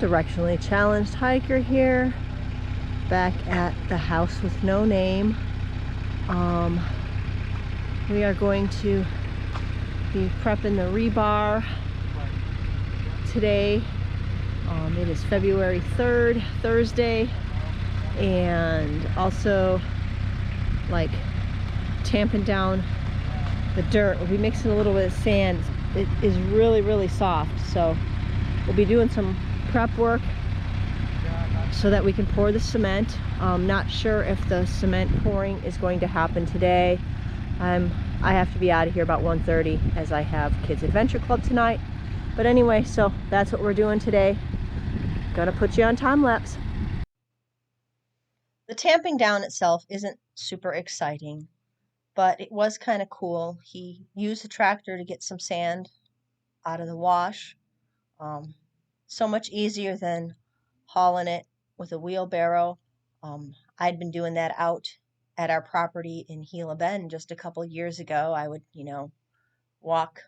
Directionally challenged hiker here, back at the house with no name. We are going to be prepping the rebar today. It is February 3rd, Thursday, and also like tamping down the dirt. We'll be mixing a little bit of sand. It is really soft, so we'll be doing some prep work so that we can pour the cement. Not sure if the cement pouring is going to happen today. I have to be out of here about 1:30 as I have Kids Adventure Club tonight. But anyway, so that's what we're doing today. Gonna put you on time lapse. The tamping down itself isn't super exciting, but it was kind of cool. He used the tractor to get some sand out of the wash. So much easier than hauling it with a wheelbarrow. I'd been doing that out at our property in Gila Bend just a couple years ago. I would, walk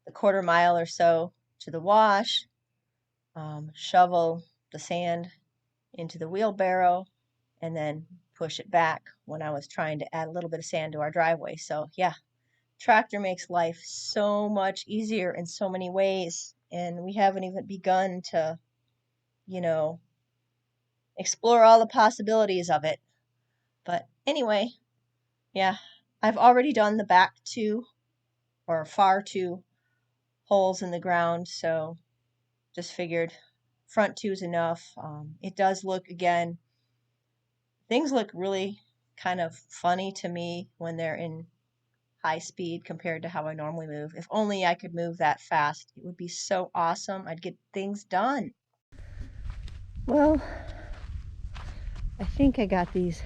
the quarter mile or so to the wash, shovel the sand into the wheelbarrow, and then push it back when I was trying to add a little bit of sand to our driveway. So yeah, tractor makes life so much easier in so many ways, and we haven't even begun to, explore all the possibilities of it. But anyway, yeah, I've already done the back two or far two holes in the ground, so just figured front two's enough. It does look, again, things look really kind of funny to me when they're in high speed compared to how I normally move. If only I could move that fast, it would be so awesome. I'd get things done. Well, I think I got these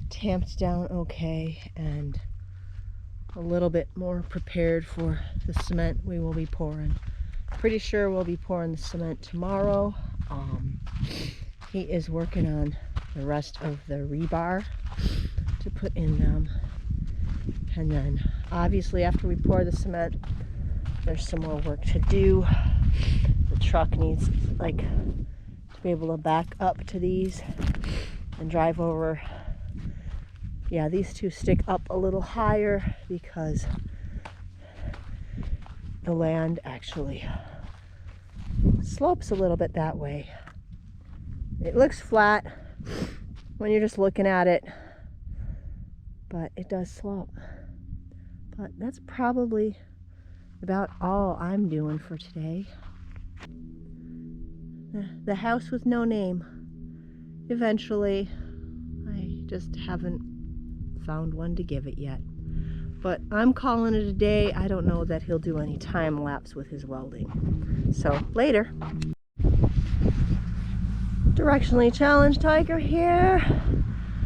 tamped down okay and a little bit more prepared for the cement we will be pouring. Pretty sure we'll be pouring the cement tomorrow. He is working on the rest of the rebar to put in them. And then obviously after we pour the cement, there's some more work to do. The truck needs to be able to back up to these and drive over. Yeah, these two stick up a little higher because the land actually slopes a little bit that way. It looks flat when you're just looking at it, but it does slope. But that's probably about all I'm doing for today. The house with no name. Eventually, I just haven't found one to give it yet. But I'm calling it a day. I don't know that he'll do any time lapse with his welding. So later. Directionally challenged hiker here.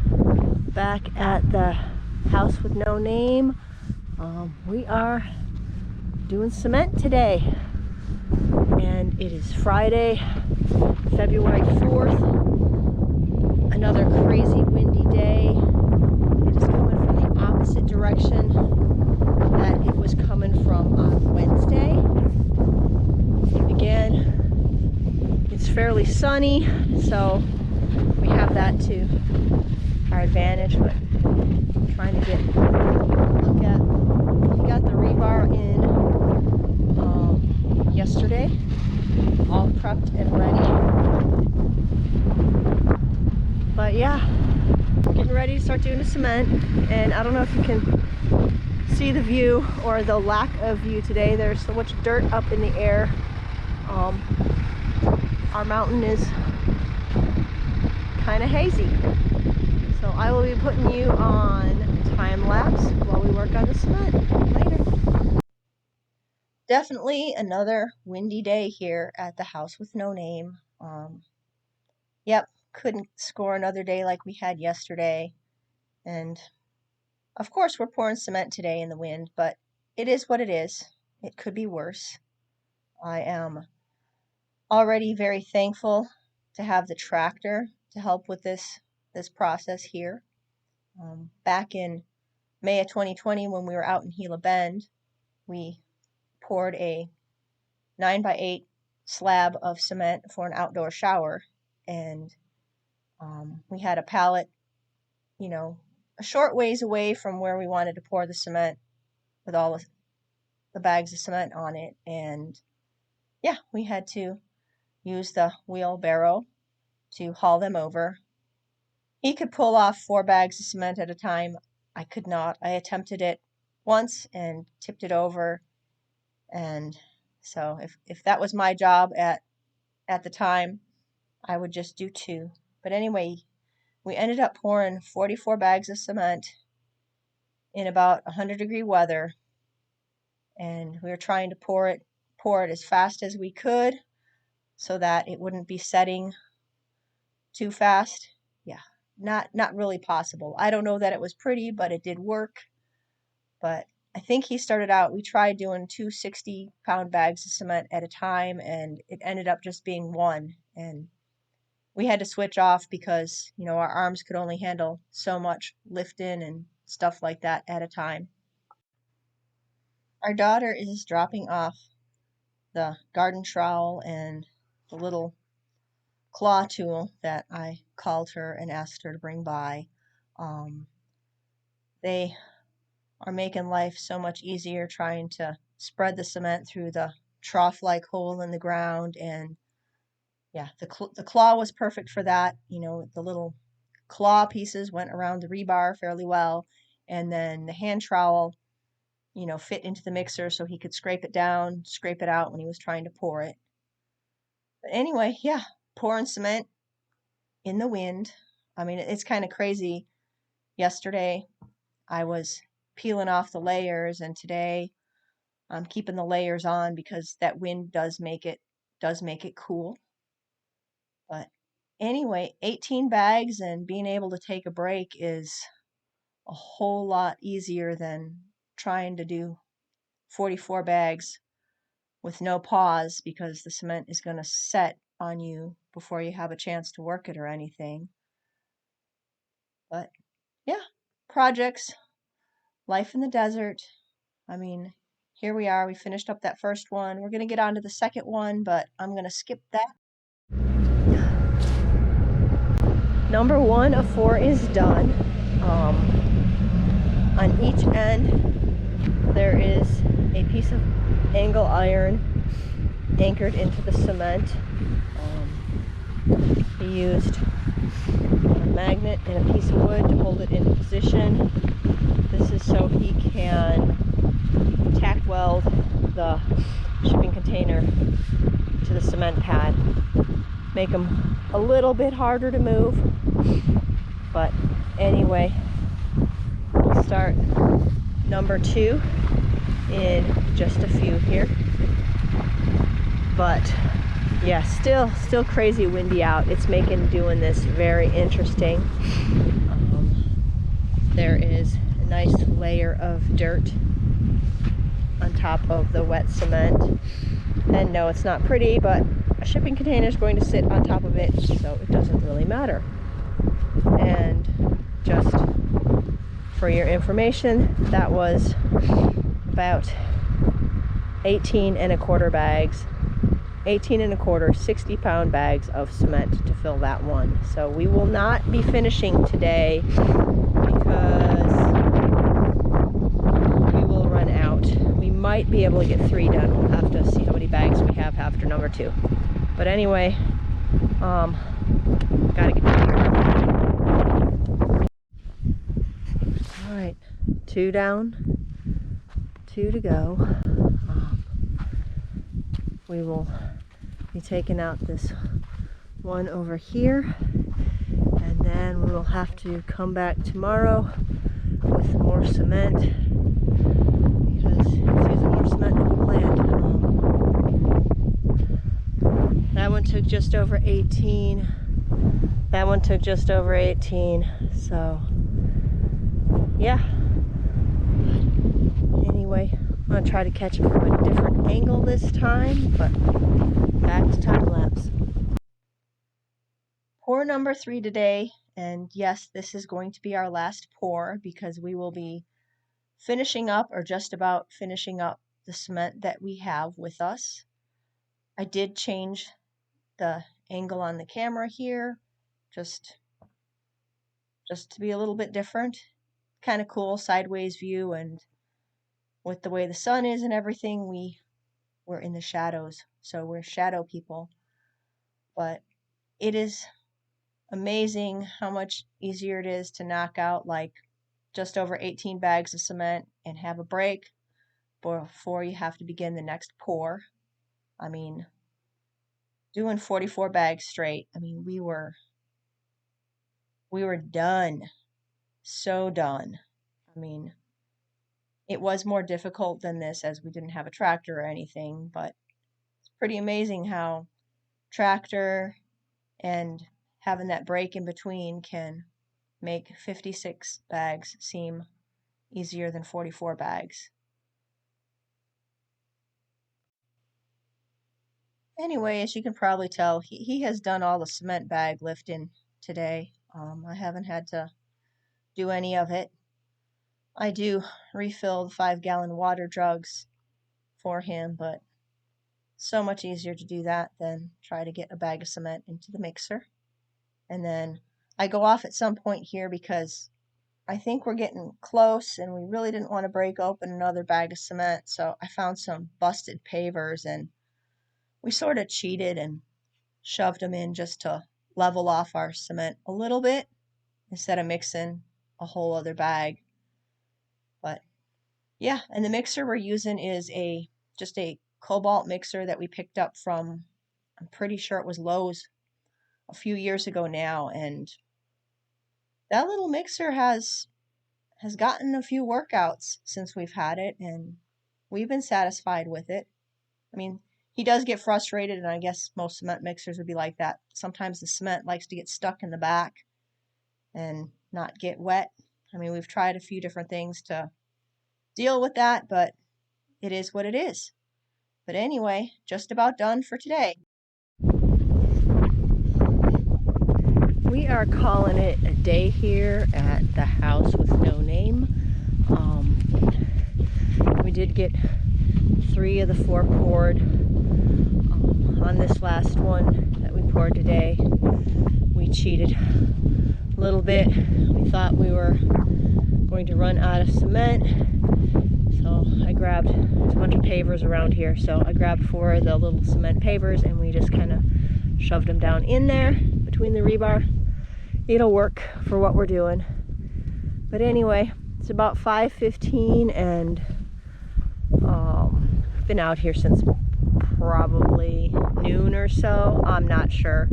Back at the house with no name. We are doing cement today. And it is Friday, February 4th. Another crazy windy day. It is coming from the opposite direction that it was coming from on Wednesday. Again, it's fairly sunny, so we have that to our advantage, but I'm trying to look at, we got the rebar in yesterday, all prepped and ready. But yeah, getting ready to start doing the cement, and I don't know if you can see the view or the lack of view today. There's so much dirt up in the air. Our mountain is kind of hazy, so I will be putting you on time lapse while we work on the cement later. Definitely another windy day here at the house with no name. Yep, couldn't score another day like we had yesterday. And of course we're pouring cement today in the wind, but it is what it is. It could be worse. I am already very thankful to have the tractor to help with this process here. Back in May of 2020 when we were out in Gila Bend, we poured a 9x8 slab of cement for an outdoor shower, and we had a pallet, you know, a short ways away from where we wanted to pour the cement with all the bags of cement on it. And yeah, we had to use the wheelbarrow to haul them over. He could pull off 4 bags of cement at a time. I could not. I attempted it once and tipped it over. And so if that was my job at the time, I would just do 2. But anyway, we ended up pouring 44 bags of cement in about 100-degree weather, and we were trying to pour it as fast as we could so that it wouldn't be setting too fast. Yeah, not really possible. I don't know that it was pretty, but it did work. But I think he started out, we tried doing 2 60-pound bags of cement at a time, and it ended up just being 1. And we had to switch off because, our arms could only handle so much lifting and stuff like that at a time. Our daughter is dropping off the garden trowel and the little claw tool that I called her and asked her to bring by. They are making life so much easier trying to spread the cement through the trough-like hole in the ground. And yeah, the claw was perfect for that. The little claw pieces went around the rebar fairly well, and then the hand trowel, fit into the mixer so he could scrape it down, scrape it out when he was trying to pour it. But anyway, yeah, pouring cement in the wind. I mean, it's kind of crazy. Yesterday, I was peeling off the layers, and today I'm keeping the layers on because that wind does make it cool. But anyway, 18 bags and being able to take a break is a whole lot easier than trying to do 44 bags with no pause because the cement is going to set on you before you have a chance to work it or anything. But yeah, projects, life in the desert. I mean, here we are. We finished up that first one. We're going to get on to the second one, but I'm going to skip that. Number 1 of 4 is done. On each end, there is a piece of angle iron anchored into the cement. He used a magnet and a piece of wood to hold it in position. This is so he can tack weld the shipping container to the cement pad. Make them a little bit harder to move. But anyway, we'll start number 2 in just a few here. But yeah, still crazy windy out. It's making doing this very interesting. There is a nice layer of dirt on top of the wet cement. And no, it's not pretty, but a shipping container is going to sit on top of it, so it doesn't really matter. And just for your information, that was about 18 1/4 bags. 18 1/4 60-pound bags of cement to fill that one. So we will not be finishing today because we will run out. We might be able to get 3 done. We'll have to see how many bags we have after number 2. But anyway, gotta get down here. All right, 2 down, 2 to go. We will be taking out this one over here, and then we will have to come back tomorrow with more cement because it's using more cement than we planned. That one took just over 18. That one took just over 18. So yeah. Anyway, I'm going to try to catch it from a different angle this time, but back to time lapse. Pour number 3 today, and yes, this is going to be our last pour because we will be finishing up or just about finishing up the cement that we have with us. I did change the angle on the camera here just to be a little bit different. Kind of cool sideways view, and with the way the sun is and everything, we're in the shadows, so we're shadow people. But it is amazing how much easier it is to knock out like just over 18 bags of cement and have a break before you have to begin the next pour. I mean, doing 44 bags straight, I mean, we were done. So done. I mean, it was more difficult than this as we didn't have a tractor or anything, but it's pretty amazing how tractor and having that break in between can make 56 bags seem easier than 44 bags. Anyway, as you can probably tell, he has done all the cement bag lifting today. I haven't had to do any of it. I do refill the 5-gallon water jugs for him, but so much easier to do that than try to get a bag of cement into the mixer. And then I go off at some point here because I think we're getting close and we really didn't want to break open another bag of cement. So I found some busted pavers and we sort of cheated and shoved them in just to level off our cement a little bit instead of mixing a whole other bag. But yeah, and the mixer we're using is just a Cobalt mixer that we picked up from, I'm pretty sure it was Lowe's a few years ago now, and that little mixer has gotten a few workouts since we've had it, and we've been satisfied with it. I mean, he does get frustrated, and I guess most cement mixers would be like that. Sometimes the cement likes to get stuck in the back and not get wet. I mean, we've tried a few different things to deal with that, but it is what it is. But anyway, just about done for today. We are calling it a day here at the house with no name. We did get 3 of the 4 poured. On this last one that we poured today, we cheated a little bit. We thought we were going to run out of cement, so I grabbed, there's a bunch of pavers around here, so I grabbed 4 of the little cement pavers and we just kind of shoved them down in there between the rebar. It'll work for what we're doing. But anyway, it's about 5:15 and I've been out here since probably noon or so. I'm not sure.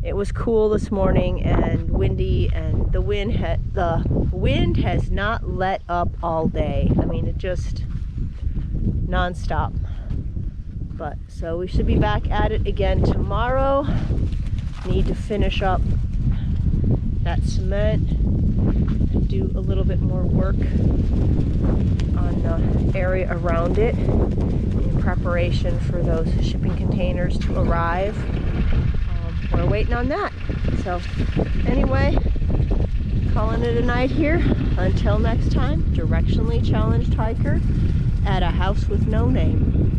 It was cool this morning and windy, and the wind has not let up all day. I mean, it just non-stop. But so we should be back at it again tomorrow. Need to finish up that cement and do a little bit more work on the area around it in preparation for those shipping containers to arrive. We're waiting on that. So anyway, calling it a night here. Until next time, directionally challenged hiker at a house with no name.